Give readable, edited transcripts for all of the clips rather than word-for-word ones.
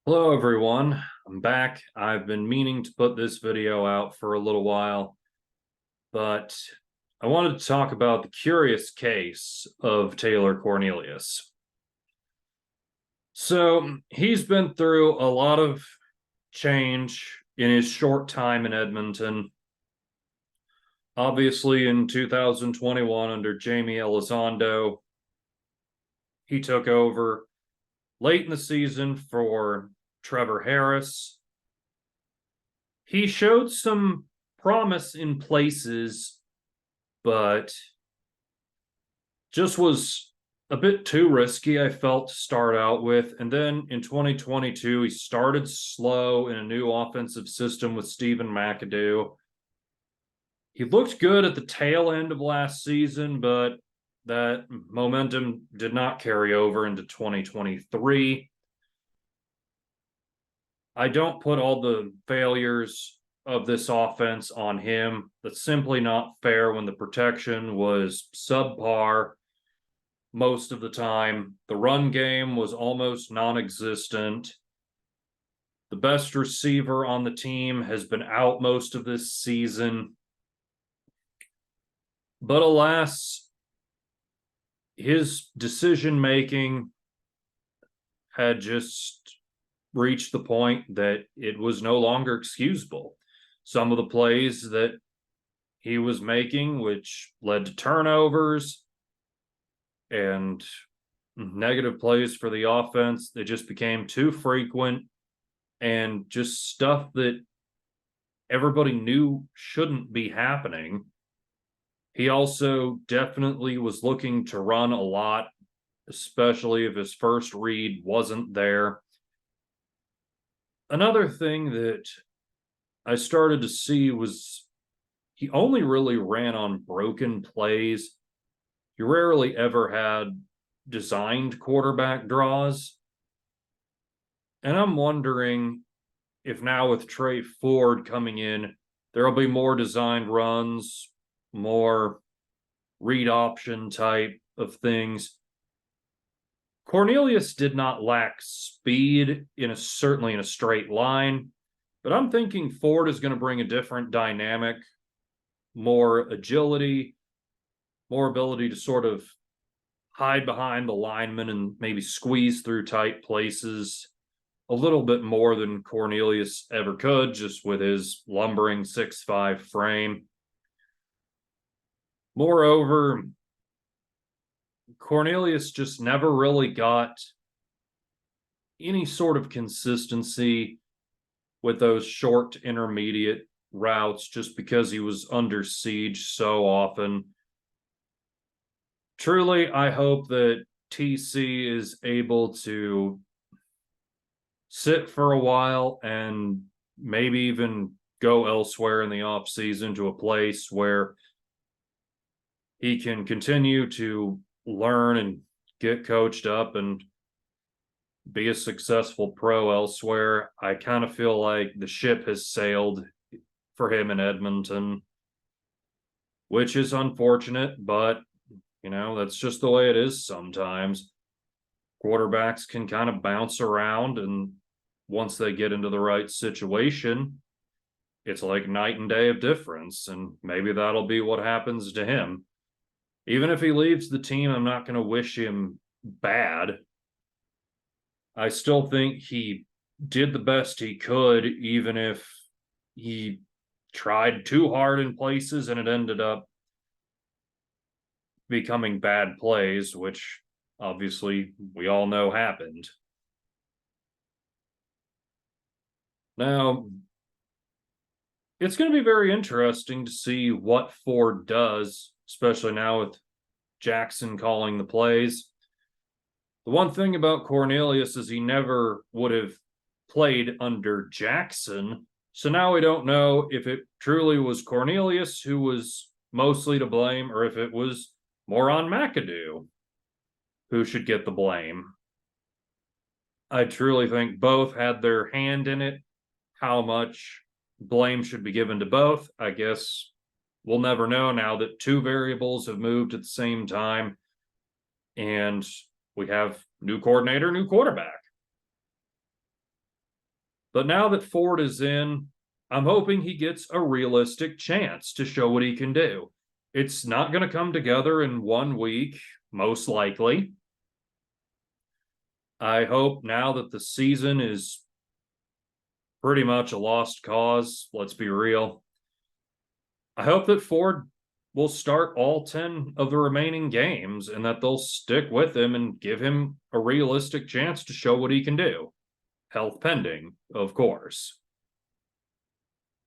Hello everyone, I'm back. I've been meaning to put this video out for a little while, but I wanted to talk about the curious case of Taylor Cornelius. So he's been through a lot of change in his short time in Edmonton. Obviously in 2021 under Jamie Elizondo, he took over late in the season for Trevor Harris. He showed some promise in places, but just was a bit too risky, I felt, to start out with. And then in 2022, he started slow in a new offensive system with Stephen McAdoo. He looked good at the tail end of last season, but that momentum did not carry over into 2023. I don't put all the failures of this offense on him. That's simply not fair when the protection was subpar most of the time. The run game was almost non-existent. The best receiver on the team has been out most of this season. But alas, his decision-making had just reached the point that it was no longer excusable. Some of the plays that he was making, which led to turnovers and negative plays for the offense, they just became too frequent and just stuff that everybody knew shouldn't be happening. He also definitely was looking to run a lot, especially if his first read wasn't there. Another thing that I started to see was he only really ran on broken plays. He rarely ever had designed quarterback draws. And I'm wondering if now with Tre Ford coming in, there'll be more designed runs, more read option type of things. Cornelius did not lack speed certainly in a straight line, but I'm thinking Ford is going to bring a different dynamic, more agility, more ability to sort of hide behind the lineman and maybe squeeze through tight places a little bit more than Cornelius ever could, just with his lumbering 6'5" frame. Moreover, Cornelius just never really got any sort of consistency with those short intermediate routes just because he was under siege so often. Truly, I hope that TC is able to sit for a while and maybe even go elsewhere in the offseason to a place where he can continue to learn and get coached up and be a successful pro elsewhere. I kind of feel like the ship has sailed for him in Edmonton, which is unfortunate, but that's just the way it is sometimes. Quarterbacks can kind of bounce around, and once they get into the right situation, it's like night and day of difference, and maybe that'll be what happens to him. Even if he leaves the team, I'm not going to wish him bad. I still think he did the best he could, even if he tried too hard in places and it ended up becoming bad plays, which obviously we all know happened. Now, it's going to be very interesting to see what Ford does, especially now with Jackson calling the plays. The one thing about Cornelius is he never would have played under Jackson. So now we don't know if it truly was Cornelius who was mostly to blame or if it was more on McAdoo who should get the blame. I truly think both had their hand in it. How much blame should be given to both, I guess we'll never know now that two variables have moved at the same time and we have new coordinator, new quarterback. But now that Ford is in, I'm hoping he gets a realistic chance to show what he can do. It's not going to come together in 1 week, most likely. I hope now that the season is pretty much a lost cause, let's be real. I hope that Ford will start all 10 of the remaining games and that they'll stick with him and give him a realistic chance to show what he can do. Health pending, of course.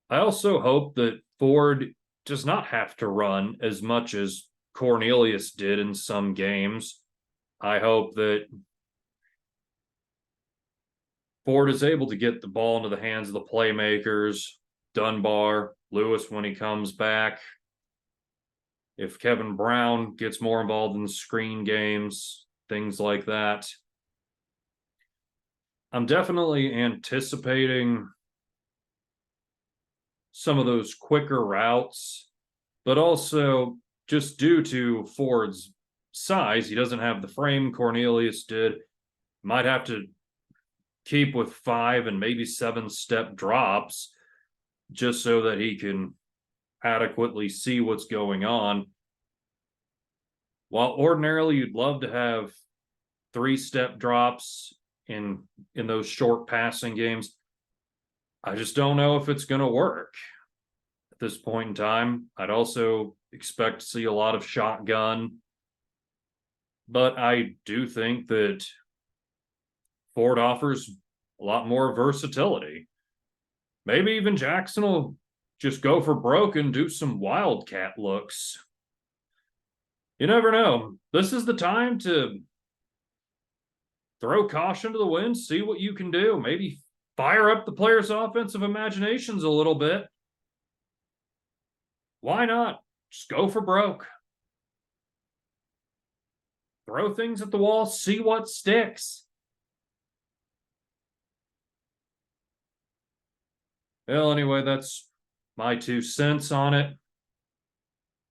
I also hope that Ford does not have to run as much as Cornelius did in some games. I hope that Ford is able to get the ball into the hands of the playmakers, Dunbar, Lewis when he comes back. If Kevin Brown gets more involved in screen games, things like that. I'm definitely anticipating some of those quicker routes, but also just due to Ford's size, he doesn't have the frame Cornelius did. Might have to keep with 5 and maybe 7-step drops just so that he can adequately see what's going on. While ordinarily you'd love to have 3-step drops in those short passing games, I just don't know if it's going to work at this point in time. I'd also expect to see a lot of shotgun, but I do think that Ford offers a lot more versatility. Maybe even Jackson will just go for broke and do some wildcat looks. You never know. This is the time to throw caution to the wind, see what you can do. Maybe fire up the players' offensive imaginations a little bit. Why not? Just go for broke. Throw things at the wall, see what sticks. Well, anyway, that's my 2 cents on it.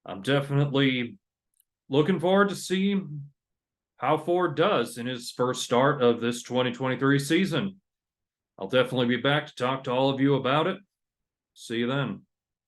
I'm definitely looking forward to seeing how Ford does in his first start of this 2023 season. I'll definitely be back to talk to all of you about it. See you then.